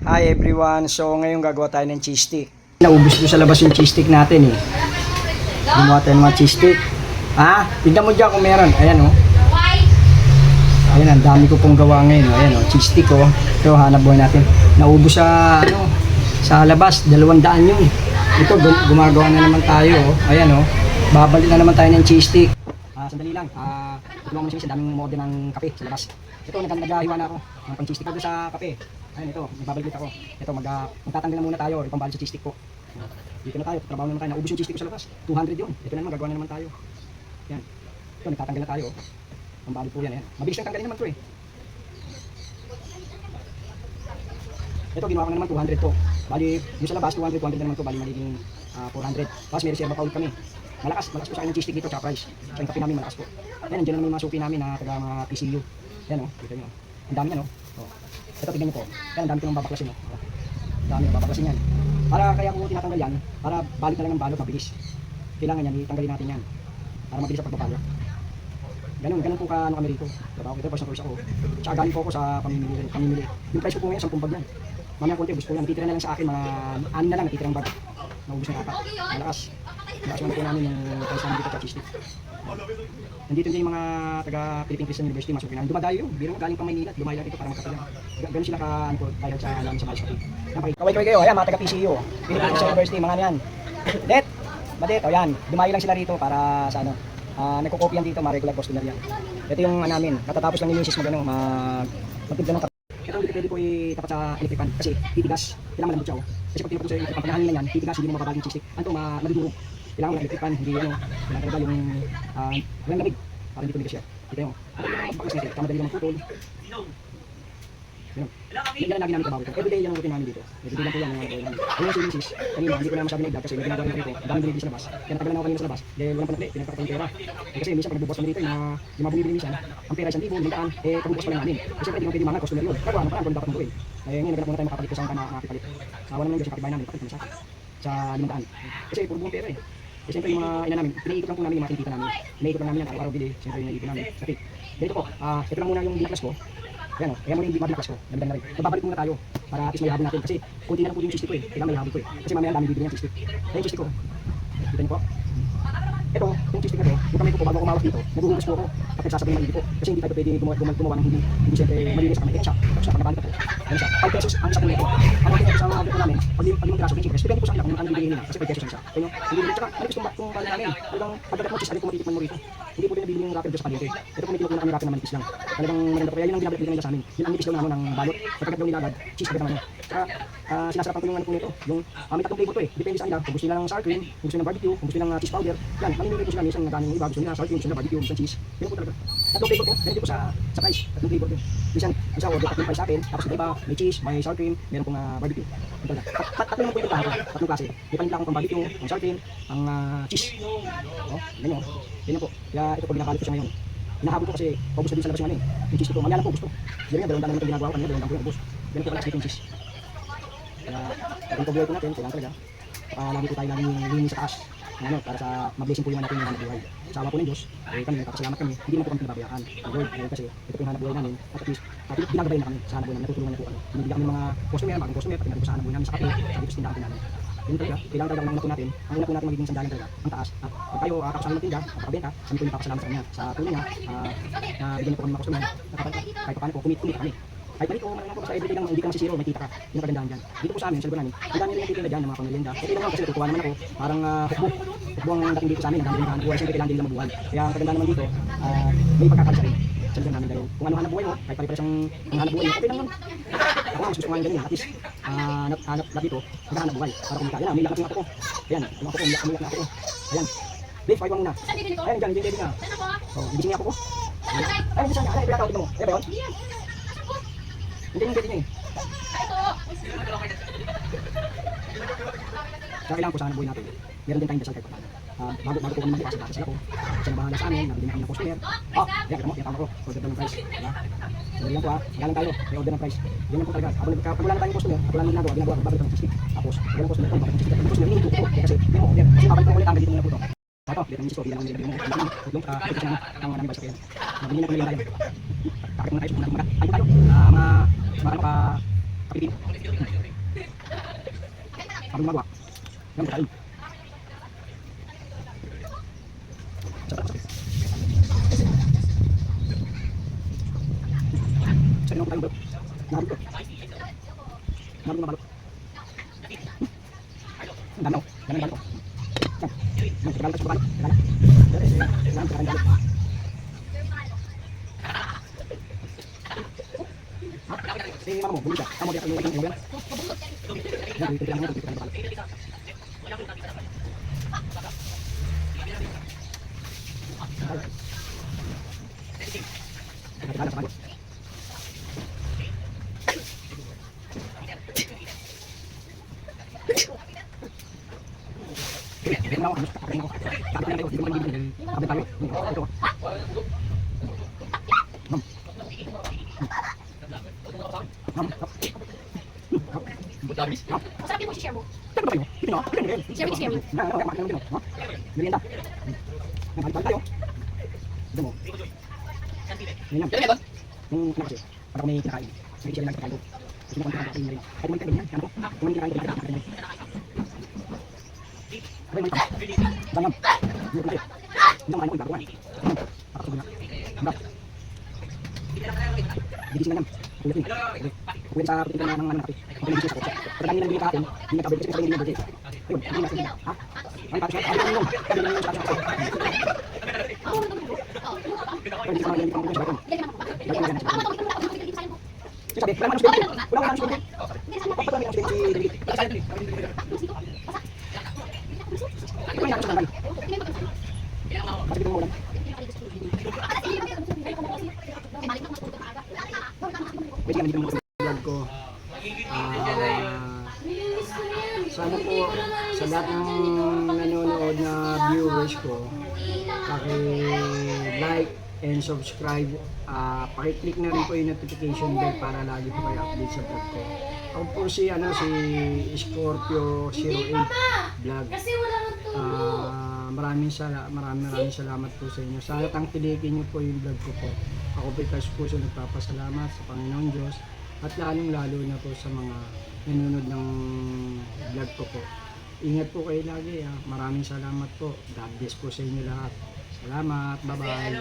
Hi everyone, so ngayon gagawa tayo ng cheese stick. Naubos ko sa labas yung cheese stick natin eh. Gumawa tayo ng mga cheese stick. Ha? Tignan mo dyan kung meron. Ayan o. Ayan, ang dami ko pong gawa ngayon. Ayan o, cheese stick o. Ito, hanap buhay natin. Naubos sa, sa labas. 200 yun. Ito, gumagawa na naman tayo o. Ayan o. Babalik na naman tayo ng cheese stick. Sandali lang. Tulungan mo siya, daming order ng kape sa labas. Ito, naghiwa na ako ng pang cheese stick ko sa kape. Ayun, ito, nagbabalik ako. Ito, magtatanggal na muna tayo. Ipambalik sa cheese stick ko. Dito na tayo, trabaho na naman tayo. Naubos yung cheese stick ko sa labas. 200 yun. Ito na naman, gagawa na naman tayo. Yan. Ito, nagtatanggal na tayo. Pambalik po yan. Ayan. Mabilis lang tanggalin naman ito eh. Ito, ginawa ko na naman 200 to. Bali, yung sa labas, 200 na naman to. Bali, magiging 400. Tapos may reserva pa ulit kami. Malakas po sa akin yung cheese stick dito, tsaka price. Sa yung kape namin, malakas po. Yan, nandiyan naman yung mga suki namin na taga mga PCU. Yan o, dito nyo. Ang dami yan o. Ito, tignan nyo po. Yan, ang dami ko nang babaklasin o. Ang dami nang babaklasin yan. Para kaya ko tinatanggal yan, para balik na lang ng balot, mabilis. Kailangan yan, itanggalin natin yan. Para mabilis sa pagbabalot. Ganun po kami rito. Trabaho ko ito, basta ako. Tsaka galing po ako sa pamimili. Yung price ko po ngayon, 10 bag yan. Mamaya konti, ubus po yan. Natitira na lang sa akin, mga 6 na lang, natitirang bag. Naubos na kata. Malakas. Malakas naman po namin yung price namin dito sa cheese stick. Nandito din yung mga taga Philippine Christian University, masukin namin. Dumadayo yun, biro galing pang Maynila, dumayo lang dito para magkape lang. Ganun sila dahil sa alam sa Malis Coffee. Kaway kayo, ayan mga taga PCU, Philippine Christian University, mga yan. Badet, ayan, dumayo lang sila rito para sa nagkukopyan dito, mga regular customer yan. Ito yung namin, katatapos lang ni Mrs. magtimpla ng kape. Ito hindi pwede ko itapat sa electric fan kasi titigas, kailangan malambot siya. Kasi pag tinapos sa electric fan, panahalin lang yan, titigas, hindi mo mababagin yung cheese stick. Anto, madudurog. Kailangan ng electric fan, hindi kailangan talaga yung walang lamig para hindi tumigas siya. Ito yung bakas natin, kamadali lang magputol. Yan lang lagi namin trabaho ito. Everyday yan ang routine namin dito. Everyday lang po yan ang trabaho namin. Ayun si Mrs. Kanina, hindi ko na masabi na-vlog kasi may ginagawa rin dito. Daming binibili sa labas. Kaya natagal na ako kanina sa labas. Dahil walang panakli, pinagkakatayung pera. Kasi minsan pag nagbubukas kami dito, yung mga bumibili minsan, ang pera 1,000, 1,000, pagbubukas pa lang namin. Kasi siyempre, hindi mo pwede mga customer yun. Kaya ano pa lang kung dapat mong buuin. Kaya ngayon, naghanap muna tayo makapalit ko saan ka makapalit. Wala naman yung kapitbahay namin, kapalit kami sa 500. Kasi puro buong pera eh. Kasi siyempre yung mga ina namin, pinaikot lang po namin yung mga kinikita namin. Pinaikot lang namin yan, araw-araw bili. Siyempre yung naikot namin. Kasi ganito po, ito lang muna yung B-class ko. Ayan o, kaya muna yung B-class ko. Ganda na rin. Magbabalik muna tayo para at least may habol natin. Kasi kunti na lang po yung cheese stick ko eh. Kailangan may habol ko eh. Kasi mamaya dami bibili yung cheese stick. Ayan yung cheese stick ko. Kita niyo po. Ito, yung cheese stick na to, yung kamay ko po bago ako mawas dito, naguhugas po ako at nagsasabi ng hindi po. Kasi hindi tayo pwede gumawa ng hindi siyempre malinis sa kamay. Ayan siya. Tapos siya, pagkabalita po. Ayan siya. 5 pesos ang isang nito. Ano ang sa mga agad namin, pag limang piraso, 15 pesos. Depende po sa kanila kung ano bibili nila. Kasi 5 pesos ang isa. Kaya hindi bibili. Tsaka, ano gusto kung bala namin. Talagang pagdagat mo cheese, ano kung matitikman mo rito. Hindi po din nabibili yung wrapper sa palengke. Ito po may kinukuha kami wrapper na manipis lang. Talagang maganda po. Kaya yun ang binabalik nila sa amin. Yun ang nipis daw ng balot. Kapag daw nilagad, cheese agad naman. Tsaka, sinasarapan ko yung ano po nito. Yung may tatlong flavor to eh. Depende sa kanila. Kung gusto nila ng sour cream, kung gusto nila ng barbecue, kung gusto nila ng cheese powder. Yan, mamimili po sila. Minsan nagano yung iba, gusto nila sour cream, gusto nila barbecue, gusto nila cheese. Yun po talaga. Tatlong flavor po. Ganito po sa price. Tatlong flavor po. Minsan order tatlong price sa akin. Tapos iba, may cheese, may sour cream, meron pong barbecue. Tatlong naman po yung tatlong klase. Tatlong klase. May panimpla akong pang barbecue, ang sour cream, ang cheese. Ganyan o. Ganyan po. Kaya ito po ginakalit ko siya ngayon. Hinahabol ko kasi paubos na din sa labas yung ano eh. Yung cheese ko. Mamaya lang po gusto. Ganyan, dalawang naman ito ginagawa ko kanina. Dalawang po yung ubos. Ganyan po kalakas dito yung cheese. Kaya pag buhay po natin, kailangan talaga. Lagi po tayo laging linis sa taas. Para sa mablessing po yung natin yung hanap buhay. Sa awa po ng Diyos, kami nagpapasalamat kami. Hindi naman po kami pinababayaan. Lord, kasi ito po yung hanap buhay namin. At least, ginagabayan na kami sa hanap buhay namin. Natutulungan na po kami. Binibigyan kami ng mga customer, bagong customer, pati na po sa hanap buhay namin sa kape, sa dito sa tindahan namin. Yun talaga, kailangan talaga ang una po natin. Ang una po natin magiging sandalan talaga, ang taas. At pag tayo tapos ang tinda, kapabenta, kami po yung papasalamat sa kanya. Sa tulong niya, bigyan niyo po kami mga customer. Kahit paano po, kumita kami. Kahit ganito, malang po sa everyday lang, hindi ka masisiro, may kita ka. Yun ang kagandahan dyan. Dito po sa amin, sa lugar namin, ang dami rin yung dyan ng mga pamilya. Okay lang kasi natutuwa naman ako. Parang hukbo ang dating dito sa amin, ang dami rin hanap buhay. Siyempre kailangan din nila mabuhay. Kaya ang kagandahan naman dito, may pagkakalisa rin sa lugar namin. Dahil kung ano hanap buhay mo, kahit pare-pares ang hanap buhay mo, okay lang naman. Ako nga, mas gusto ko nga ganyan. At least, hanap dito, maghanap buhay. Para kumita. Yan na, umiyak na ako. Ayan, umiyak na ako. Ayan. Babe, pahibang muna. Ayan, dyan, hindi na. Gising niya ako ko. Ayan, gising niya. Ayan, pinatawag mo. Ayan ba yun? Hindi yung ganyan eh. Kaya kailangan po sa hanap buhay natin. Meron din tayong dasal kahit paano. Bago po kami mag-iwas, sila po. Siya na bahala sa amin, nabili na kami ng customer. Yan, kita mo, tama ko. Order ng price. Sandali lang po galang tayo, may order ng price. Yan lang po talaga. Pag wala na tayong customer, pag wala nang ginagawa, babalik ng cheese. Tapos, walang customer po, babalik ng cheese. Yung customer, hindi po. Kasi, may order. Kasi babalik po ulit, hanggang dito muna po ito. Ito, dito ng cheese ko, bilang nabili mo. Huwag kasi ang namin ba sa kanya. Nabili na po nila tayo. Kakit muna tayo, muna. Ayun tayo. Mga Pakitin. Sabi gumagawa. Yan, kain. Sa'yo na ako tayo balot. Naharap ko. Naharap na balot. Ang dami ako. Yan ang balot ko. Yan. Yan, sa balot. Yan. Yan, sa balot. Si mama mo, bumili siya. Tama diya kayo yung yan. Yan, pipilihan mo yan. Pipilihan mo balot. Nagkakala sa balot. Bigyan ako, kapit na ako. Kapit na tayo, hindi ko man bibili. Kapit tayo. Ito. Masarap yung share mo. Teka ba kayo? Ito nyo? Ito nyo? Share mo, share mo. Merienda. Nagpalit tayo. Ito mo. Yan lang. Yung anak kasi, pag ako may kinakain, may share lang kinakain ko. Kasi mo kung kinakain na rin. Kahit mo may kinakain yan, kaya ko. Kung may kinakain ko, kinakain ko. Abay, may tama. Banyam. Hindi ko na kayo. Hindi ako bago yan. Pakasugin na. Hambra. Gigising na yan. Kulitin. Kulitin sa kulitin ng anak natin. Kulitin sa kulitin. Pagkatangin lang din kahapon, hindi na kabel kasi hindi na birthday. Ayun, hindi na sige. Ha? Ang patos na, ang yung, sabi na yung patos na. Hindi ka mga kulitin sa kulitin. Sabi, wala naman ang spending. Wala naman ang spending. Papadami ang spending si David. Ito yung nakasama namin. Kasi ito mo ulam. Pwede kami dito mo vlog ko. Sana po sa lahat ng nanonood na viewers ko, paki-like and subscribe. Paki-click na rin po yung notification bell para lagi po kayo update sa vlog ko. Ako po si Scorpio 08 Vlog. Maraming salamat po sa inyo. Sana tangkilikin niyo po yung vlog ko po. Ako po kasi puso nagpapasalamat sa Panginoon Diyos at lalong-lalo na po sa mga nanonood ng vlog ko po. Ingat po kayo lagi. Maraming salamat po. God bless po sa inyo lahat. Salamat. Bye-bye.